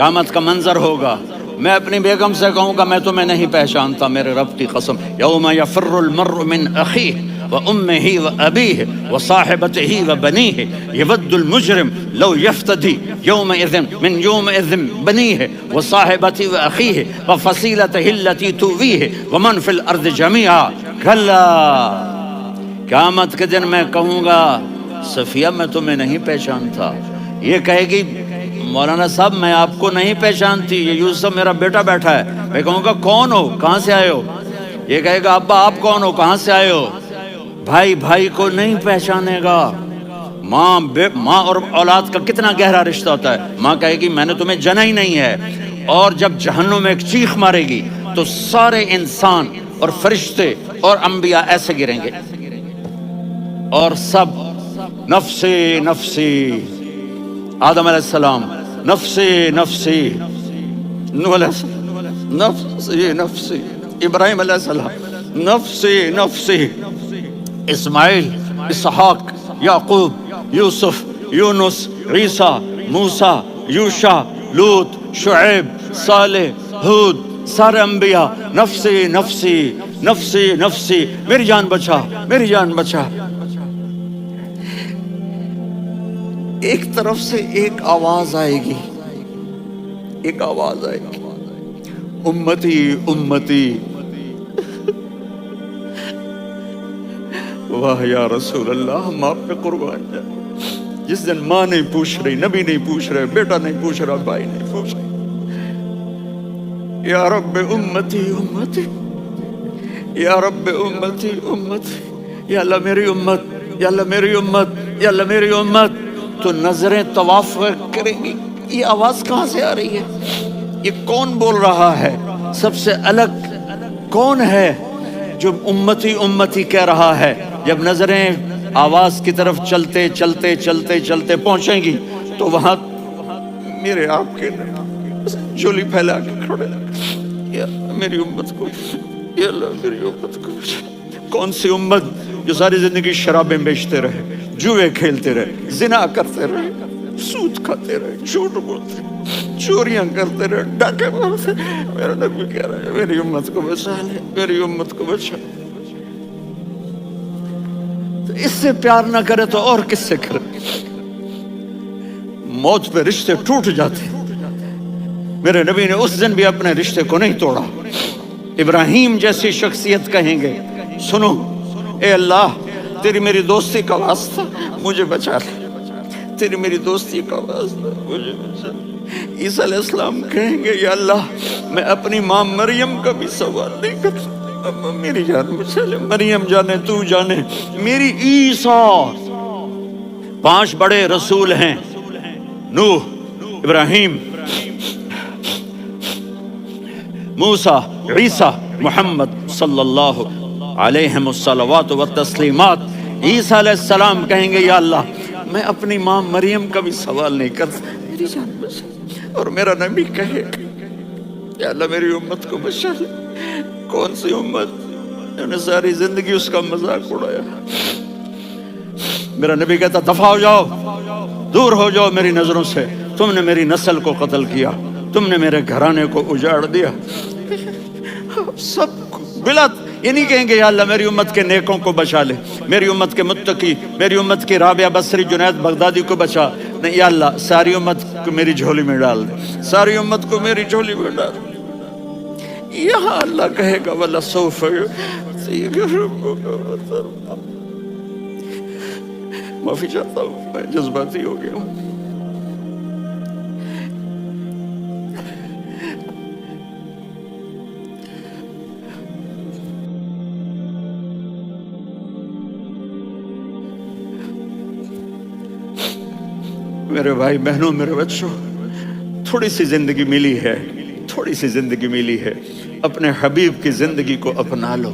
قیامت کا منظر ہوگا، میں اپنی بیگم سے کہوں گا میں تمہیں نہیں پہچانتا، میرے رب کی قسم، یوم یفر المرء من اخیہ وامہ وابیہ وصاحبتہ وبنیہ یود المجرم لو یفتدی یومئذ من یومئذ بنیہ وصاحبتہ واخیہ وفصیلتہ التی تؤویہ ومن فی الارض جمیعا کلا، قیامت کے دن میں کہوں گا صفیہ میں تمہیں نہیں پہچانتا، یہ کہے گی مولانا صاحب میں آپ کو نہیں پہچانتی، یہ یوسف میرا بیٹا بیٹھا ہے، میں کہوں گا کون ہو، کہاں سے آئے ہو؟ یہ کہے گا ابا آپ کون ہو، کہاں سے آئے ہو؟ بھائی بھائی کو نہیں پہچانے گا۔ ماں اور اولاد کا کتنا گہرا رشتہ ہوتا ہے، ماں کہے گی میں نے تمہیں جنا ہی نہیں ہے، اور جب جہنم میں ایک چیخ مارے گی تو سارے انسان اور فرشتے اور انبیاء ایسے گریں گے اور سب نفسی نفسی، آدم علیہ السلام نفسی نفسی، نوح علیہ السلام نفسی نفسی، ابراہیم علیہ السلام نفسی نفسی، اسماعیل، اسحاق، یعقوب، یوسف، یونس، عیسیٰ، موسیٰ، یوشع، لوط، شعیب، صالح، ہود، سارے انبیاء نفسی نفسی نفسی نفسی، میری جان بچا میری جان بچا۔ ایک طرف سے ایک آواز آئے گی، ایک آواز آئے گی، امتی امتی، واہ یا رسول اللہ ہم آپ پہ قربان جائیں۔ جس دن ماں نہیں پوچھ رہی، نبی نہیں پوچھ رہے، بیٹا نہیں پوچھ رہا، بھائی نہیں پوچھ رہا، یا رب امتی امتی، یا رب امتی امتی، یا اللہ میری امت، یا اللہ میری امت، یا اللہ میری امت، تو نظریں طواف کریں گی، یہ آواز کہاں سے آ رہی ہے؟ یہ کون بول رہا ہے؟ سب سے الگ کون ہے جو امتی امتی کہہ رہا ہے؟ جب نظریں آواز کی طرف چلتے چلتے چلتے چلتے پہنچیں گی تو وہاں میرے آپ کے جھولی پھیلا کے کھڑے، یا میری امت کو، یا اللہ میری امت کو۔ کون سی امت جو ساری زندگی شرابیں بیچتے رہے، جوئے کھیلتے رہے، زنا کرتے رہے، سود کھاتے رہے، جھوٹ بولتے رہے، چوریاں کرتے رہے، ڈاکے مارتے رہے، میرا نبی کہہ رہا ہے میری امت کو بچا لے، میری امت کو بچا لے۔ تو اس سے پیار نہ کرے تو اور کس سے کرے؟ موت پہ رشتے ٹوٹ جاتے، میرے نبی نے اس دن بھی اپنے رشتے کو نہیں توڑا۔ ابراہیم جیسی شخصیت کہیں گے سنو اے اللہ تیری میری دوستی کا واسطہ مجھے بچا لے، تیری میری دوستی کا واسطہ مجھے بچا لے۔ عیسیٰ علیہ السلام کہیں گے یا اللہ میں اپنی ماں مریم کا بھی سوال نہیں کرتا، میری جان بچا لے، مریم جانے تو جانے میری عیسیٰ۔ 5 بڑے رسول ہیں، نوح، ابراہیم، موسیٰ، عیسیٰ، محمد صلی اللہ علیہ الصلوات والتسلیمات۔ عیسیٰ علیہ السلام کہیں گے یا اللہ میں اپنی ماں مریم کا بھی سوال نہیں کرتا، میری جان بچا۔ اور میرا نبی کہے یا اللہ میری امت کو بچا لے۔ کون سی امت جنہوں نے ساری زندگی اس کا مذاق اڑایا؟ میرا نبی کہتا دفع ہو جاؤ، دور ہو جاؤ میری نظروں سے، تم نے میری نسل کو قتل کیا، تم نے میرے گھرانے کو اجاڑ دیا۔ سب بلت یہ نہیں کہیں گے یا اللہ میری امت کے نیکوں کو بچا لے، میری امت کے متقی، میری امت کی رابعہ بصری، جنید بغدادی کو بچا، نہیں یا اللہ ساری امت کو میری جھولی میں ڈال دے، ساری امت کو میری جھولی میں ڈال دے۔ یہاں اللہ کہے گا وَلَسَوْفَ يُعْطِيكَ رَبُّكَ فَتَرْضَىٰ۔ معافی چاہتا ہوں میں جذباتی ہو گیا ہوں۔ میرے بھائی بہنوں، میرے بچوں، تھوڑی سی زندگی ملی ہے، تھوڑی سی زندگی ملی ہے، اپنے حبیب کی زندگی کو اپنا لو۔